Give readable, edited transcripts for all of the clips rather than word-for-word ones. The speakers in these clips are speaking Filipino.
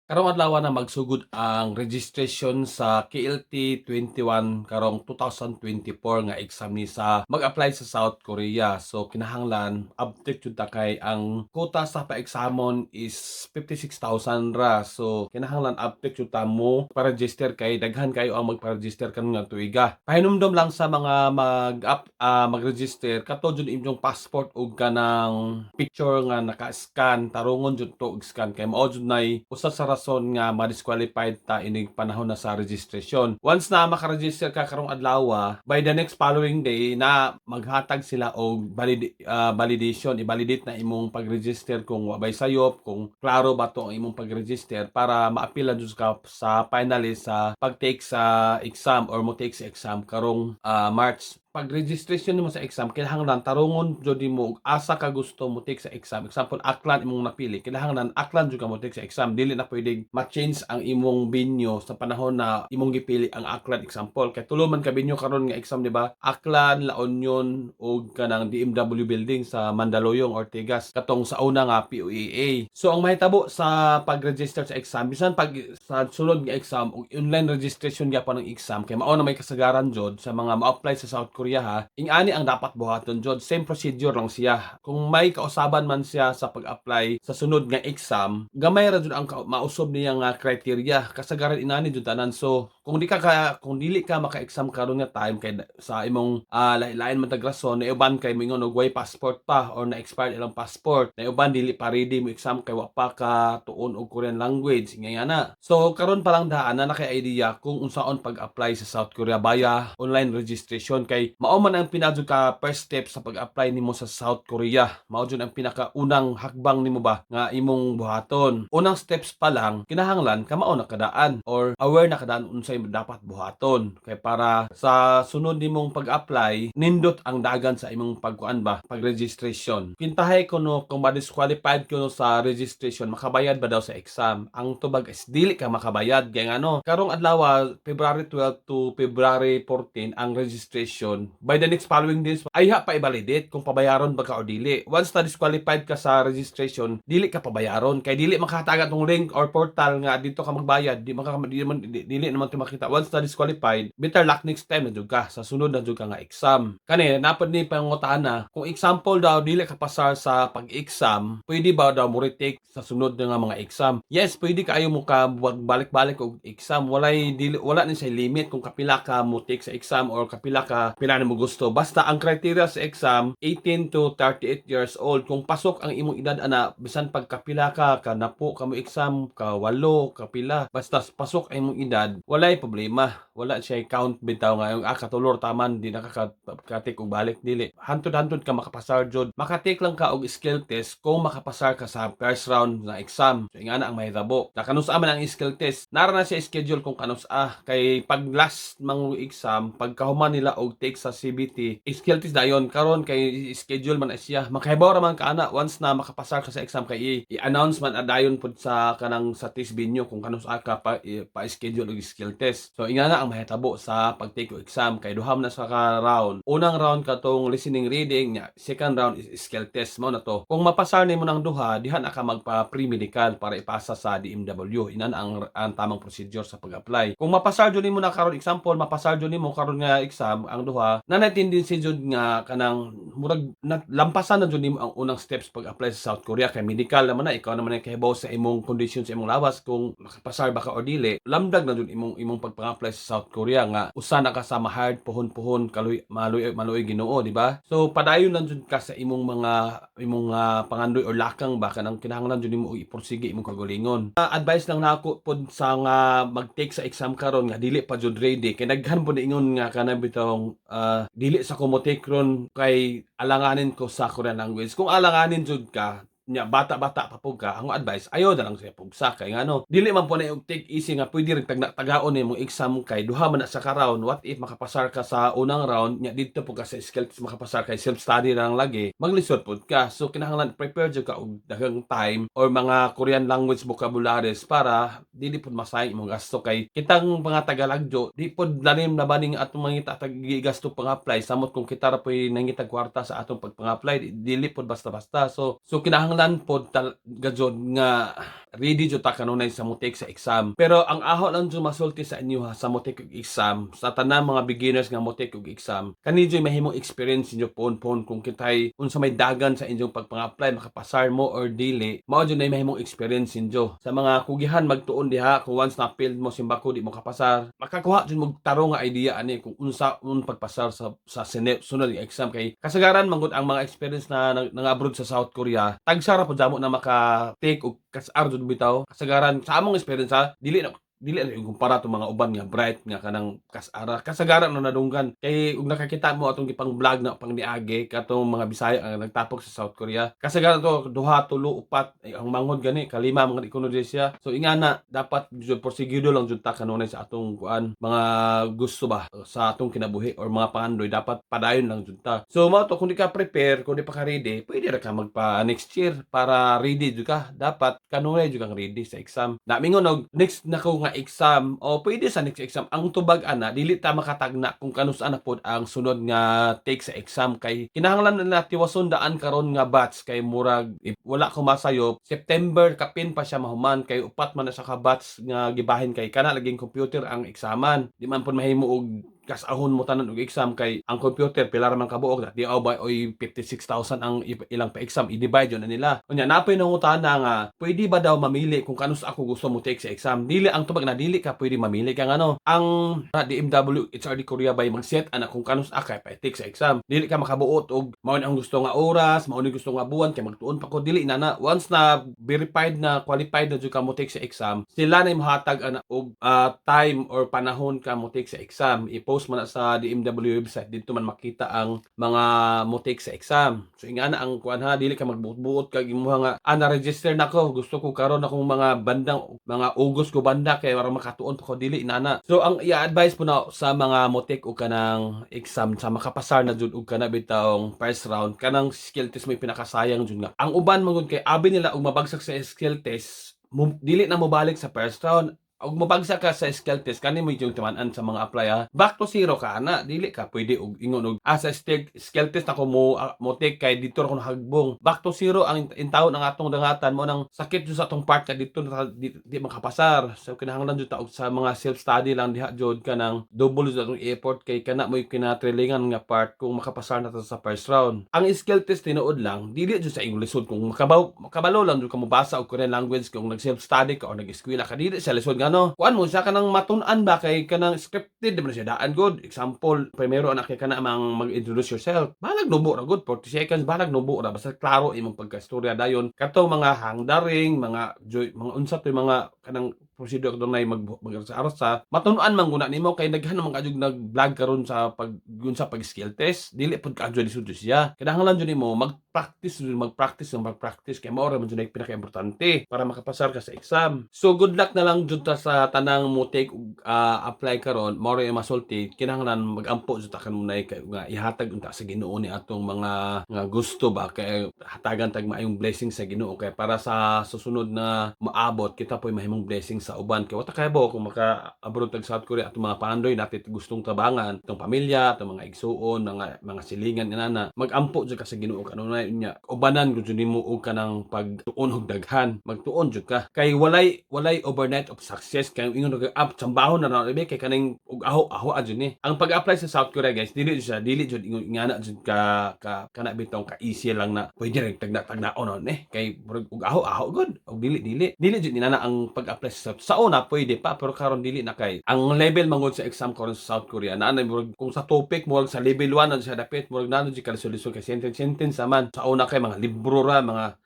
Karong adlaw na magsugod ang registration sa KLT-21 karong 2024 nga exam ni sa mag-apply sa South Korea. So kinahanglan update jud ta kay ang quota sa pa-examon is 56,000 ra. So kinahanglan update jud ta mo pa-register kay daghan kayo ang magpa-register karon nga tuiga. Pahinumdom lang sa mga mag-register kato jud inyong passport ug kanang picture nga naka-scan tarungon jud to og scan kay mao jud nay usa sa rason nga ma-disqualified ta ining panahon na sa registration. Once na maka-register ka karong adlaw, by the next following day na maghatag sila og validation, i-validate na imong pag-register kung wabay sayop, kung klaro ba to ang imong pag-register para maapila jud ka sa finally sa pag-take sa exam or mo take sa exam karong March. Pag-registration nimo sa exam kinahanglan tarungon jud nimo asa ka gusto mo take sa exam. Example, Aklan imong napili, kinahanglan Aklan jud ka mo take sa exam. Dili na pwedeng ma-change ang imong venue sa panahon na imong gipili ang Aklan. Example, kay tulo man ka venue karon nga exam, di ba? Aklan, La Union ug kanang DMW building sa Mandaluyong, Ortigas katong sa una nga POEA. So ang mahitabo sa pag-register sa exam bisan pag sa sulod nga exam ug online registration gyapon ng exam kay mao na may kasagaran jud sa mga ma-apply sa South Korea ingani ang dapat buhaton jud. Same procedure lang siya. Kung may kausaban man siya sa pag-apply sa sunod nga exam, gamay ra jud ang mausob niya nga criteria. Kasagaran inani jud tanan. So kung dili ka maka-exam karon nga time kay sa imong lain-lain man tag rason, na uban kay moingon og way passport pa or na-expired ilang passport, na uban dili pa ready mo exam kay wa pa ka tuon og Korean language ngayana. So karon pa lang daan na kay idea kung unsaon pag-apply sa South Korea via online registration kay mao man ang pinadyo ka first step sa pag-apply nimo sa South Korea. Mao jud ang pinakaunang hakbang nimo ba nga imong buhaton. Unang steps pa lang kinahanglan ka mao nakadaan or aware na kadaan unsay dapat buhaton kay para sa sunod nimong pag-apply nindot ang dagan sa imong pagkuan ba pag-registration. Pintahay ko no kung ma-disqualified ko no sa registration makabayad ba daw sa exam. Ang tubag is dili ka makabayad kay ngano karong adlaw February 12 to February 14 ang registration. By the next following days ay pa i-validate kung pabayaron ba ka o dili. Once na disqualified ka sa registration, dili ka pabayaron kay dili makahatagan tong link or portal nga dito ka magbayad. Dili naman to makita. Once na disqualified, better luck next time na jud ka sa sunod na jud ka nga exam. Kani napad ni pangutana, kung example daw dili ka pasar sa pag-exam, pwede ba daw mo retake sa sunod nga mga exam? Yes, pwede kaayo mo ka balik-balik og exam. Wala ni say limit kung kapila ka mo take sa exam or kapila mo gusto. Basta ang criteria sa exam 18 to 38 years old. Kung pasok ang imong edad ana bisan pagkapila ka napo ka mo exam ka 8 kapila basta pasok ang imong edad walay problema. Wala siya count bitaw nga yung katulor taman di nakaka-take og balik dili. Hantod-hantod ka makapasar jud. Makatake lang ka og skill test kung makapasar ka sa first round na exam. So ingana ang mahitabo. Kanusa man ang skill test. Nara na siya schedule kung kanusa kay pag last mang exam pagkahuman nila og take sa CBT skill test dayon karon kay schedule man siya. Makahibaw ra man ka ana once na makapasar ka sa exam kay i-announce man adayon pud sa kanang sa test venue kung kanusa ka pa-schedule og skill test. So ingana ang mahitabo sa pag-take og exam kay duha na sa ka round. Unang round katong listening reading nya, second round is skill test mao na to. Kung mapasar nimo nang duha, diha na ka magpa pre-medical para ipasa sa DMW. Inan ang tamang procedure sa pag-apply. Kung mapasar jud nimo na karon example, mapasar jud nimo karon nga exam ang duha, nanay tendency jud nga kanang murag lampasan na jud nimo ang unang steps pag-apply sa South Korea kay medical naman na ikaw naman ay kahibaw sa imong condition sa imong lawas kung makapasar ba ka or dili. Lamdag na jud imong pag-apply sa South Korea nga usa na ka sa hard puhon-puhon maluoy Ginoo, di ba? So padayon lang jud ka sa imong pangandoy or lakang ba kanang kinahanglan jud nimo iporsige imong kagalingon. Advice lang nako pod sa nga mag-take sa exam karon nga dili pa jud ready kay daghan po ingon nga kana bitong dili sa ko mo take ron kay alanganin ko sa Korean language. Kung alanganin jud ka nya bata-bata pa pug ka, ang advice ayaw na lang siya pugsa kay ngano dili man po na og take easy nga pwede rin tagaon ni mong exam kay duha man na sa ka round. What if makapasar ka sa unang round nya dito po ka sa skill test makapasar kay self study lang lagi maglisod pud ka. So kinahanglan prepare jud ka og daghang time or mga Korean language vocabularies para dili pud masayang imong gasto kay kitang mga tagalagjo di pud lalim na baning atong mga gasto pang-apply samot kung kita ra poy nangitag kwarta sa atong pagpang-apply dili pud basta-basta. So kinahanglan pod gajud nga ready jud ta kanunay sa mo take sa exam. Pero ang aho lang jud masulti sa inyo ha sa mo take og exam, sa tanang mga beginners nga mo take og exam, kani jud mahimong experience inyo pon kung kitay unsa may dagan sa inyong pagpang-apply makapasar mo or dili, mao jud na mahimong experience inyo. Sa mga kugihan magtuon diha kung once na failed mo simbako di mo kapasar, makakuha jud mo tarong nga idea ani kung unsa pagpasar sa sunod nga exam kay kasagaran man gud ang mga experience na nang-abroad sa South Korea, tagsara pud jamo na maka-take og kas-ar jud bitaw. Kasagaran sa among experience ha, dili na yung kumpara to mga uban nga bright nga kanang kas-ara. Kasagaran na nadunggan kay ug nakakita mo atong gipang vlog na pang niagi katong mga Bisaya ang nagtapok sa South Korea. Kasagaran to duha, tulo, upat ang mangod gani kalima mga ikonomi siya. So ingana dapat jud porsigido lang jud ta kanunay sa atong kuan mga gusto ba sa atong kinabuhi or mga pangandoy dapat padayon lang jud ta. So mao to kung di ka prepare, kung di pa ka ready, pwede ra ka magpa next year para ready jud ka. Dapat kanunay jud kang ready sa exam. Namingon og next na ko nga exam o pwede sa next exam ang tubag ana dili ta makatagna kung kanus-an na pod ang sunod nga take sa exam kay kinahanglan na tiwason daan karon nga batch kay murag wala ko masayop September kapin pa siya mahuman kay upat man na sa ka batch nga gibahin kay kana laging computer ang eksaman di man pod mahimo og kasahon mo tanan og exam kay ang computer pila ra man kabuok di aw ba oy 56,000 ang ilang pa exam i-divide yun na nila unya napay nangutana nga pwede ba daw mamili kung kanus ako gusto mo take sa exam dili ang tubag na dili ka pwede mamili kang ano ang DMW HRD Korea bay mag-set ana kung kanus akay pa take sa exam dili ka makabuot og mao ang gusto nga oras mao ni gusto nga buwan kay magtuon pa ko dili na once na verified na qualified na jud ka mo take sa exam sila na mohatag ana og time or panahon ka mo take sa exam post man na sa DMW website dito man makita ang mga mo-take sa exam. So ingana ang kuan ha dili ka magbuot-buot kag imuha nga na-register nako gusto ko karon akong mga bandang mga August ko banda kay para makatuon pa ko dili inana. So ang i-advise po na sa mga mo-take og kanang exam sa makapasar na jud og kana bitawng first round kanang skill test may pinakasayang jud nga. Ang uban man kay abi nila og mabagsak sa skill test dili na mo balik sa first round og mabagsak ka sa skill test kani mo yung timan-an sa mga apply ha back to zero ka na dili ka pwede og ingon og sa skill test ako mo take kay dito ra ko hagbong back to zero ang intawon ang atong dangatan mo nang sakit jud sa atong part ka dito di makapasar so kinahanglan jud ta og sa mga self study lang diha jud kanang double jud atong effort kay kana mo kinatrilingan nga part kung makapasar na ta sa first round ang skill test tinuod lang dili jud sa imong lisod kung makabalo lang jud ka mobasa og Korean language kung nag self study ka o nag-eskwela ka dili sa lisod ano kuan mo siya kanang matun-an ba kay kanang scripted di man siya daan good example primero anak kay kana mang mag-introduce yourself balag nubo ra good 40 seconds balag nubo ra basta klaro imong pagkastorya dayon kato mga hangdaring mga unsa to mga kanang procedure dunay mag-arsa matun-an man guna nimo kay daghan man kajug nag-vlog karon sa pag skill test dili pud ka adjud siya kinahanglan jud nimo magpractice kay mao ra man jud pinaka-importante para makapasar ka sa exam so good luck na lang jud ta sa tanang mo take apply karon mao ra masulti kinahanglan magampo jud ta kanunay kay nga ihatag unta sa Ginoo ni atong mga nga gusto ba kay hatagan tag maayong blessing sa Ginoo kay para sa susunod na maabot kita po'y mahimong blessing sa uban kay wata kaybo kung maka-abroad tag South Korea atong mga pandoy natin gustong tabangan atong pamilya atong mga igsuon mga silingan inana magampo jud ka sa Ginoo kanunay unya ubanan gud jud nimo og kanang pagtuon og daghan magtuon jud ka kay walay overnight of success kay ingon og up tambahon na ra kay kaning og aho jud ni ang pag-apply sa South Korea guys dili jud ingana jud ka kana bitong ka easy lang na pwede rin tagna-tagnaon ni kay og aho good og dili jud inana ang pag-apply sa una pwede pa pero karon dili na kay ang level mangod sa exam karon sa South Korea na kung sa topic mo sa level 1 na siya dapat mo na jud ka solusyon kay sentence man sa una kay mga libro ra mga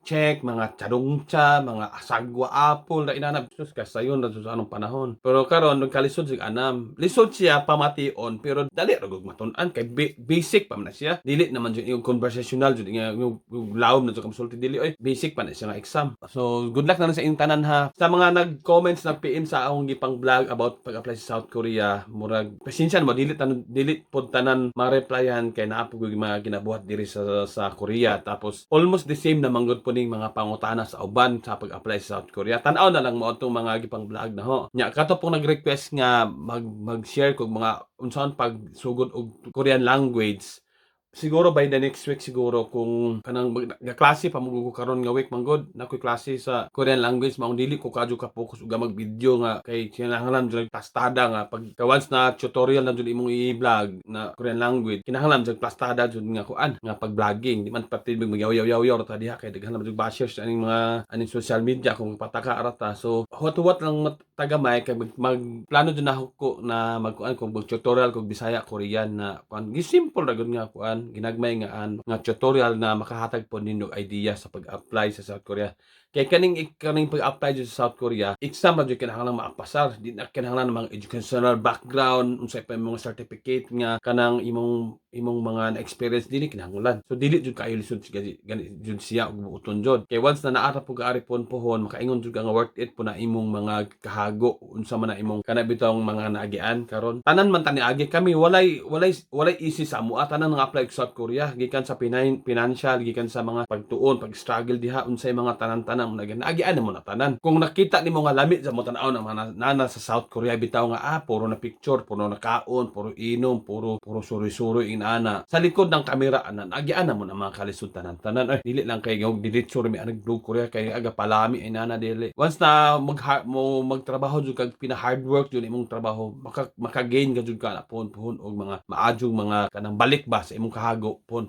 check, mga charungcha, mga asagwa apple na inanap sus kasayon na sa anong panahon. Pero karon nagkalisod sig anam. Lisod siya pamation pero dali ra gud matun-an kay basic pa man siya. Dili naman jud yung conversational jud yung lawom na jud kamsulti dili oy. Basic pa na siya nga exam. So good luck na lang sa inyong tanan ha. Sa mga nag-comments nag-PM sa akong gipang vlog about pag-apply sa South Korea, murag pasensya mo dili pod tanan ma-replyan kay naa pud mga ginabuhat diri sa Korea tapos almost the same na manggod ning mga pangutana sa uban sa pag-apply sa South Korea. Tan-aw na lang mo itong mga gipang vlog na ho. Nya kato pong nag-request nga mag-share kog mga unsaon pagsugod og Korean language siguro by the next week siguro kung kanang klase pa mo karon nga week manggod nakoy klase sa Korean language maong dili ko kadyo ka focus uga mag-video nga kay kinahanglan jud pastada nga pag once na tutorial na jud imong i-vlog na Korean language kinahanglan jud pastada jud nga kuan nga pag-vlogging di man pati magyaw-yaw ta diha kay daghan na jud bashers aning mga aning social media kung pataka arata so what lang tagamay kay magplano jud na ko na magkuan kung tutorial kog Bisaya Korean na kuan gisimple ra gud nga kuan ginagmay nga tutorial na makahatag po nindog idea sa pag-apply sa South Korea. Kay kaning pag-apply dito sa South Korea, exam ra jud kinahanglan maapasar. Di na kinahanglan ng mga educational background, unsay pa mga certificate nga kanang imong mga na-experience dili kinahanglan. So dili jud kayo lisod gani jud siya og buuton jud. Kay once na naara po gaari pohon makaingon jud ka nga worth it po na imong mga kahago unsa man na imong kana bitong mga naagian karon. Tanan man tani agi kami walay easy sa amo tanan nga apply sa South Korea gikan sa financial gikan sa mga pagtuon pag-struggle diha unsay mga tanan-tanan nagian mo na tanan kung nakita nimo nga lami sa mo tan-aw ng mga nana sa South Korea bitaw nga puro na picture puro na kaon puro inom puro suri-suri inana sa likod ng kamera nagian mo na mga kalisod tanan-tanan ay dili lang kay diretso mi ang Blue Korea kay aga palami inana dili once na magtrabaho jud kag pina hard work jud imong trabaho maka-gain ka jud ka na pohon og mga maadyong mga kanang balik ba sa imong kahago pohon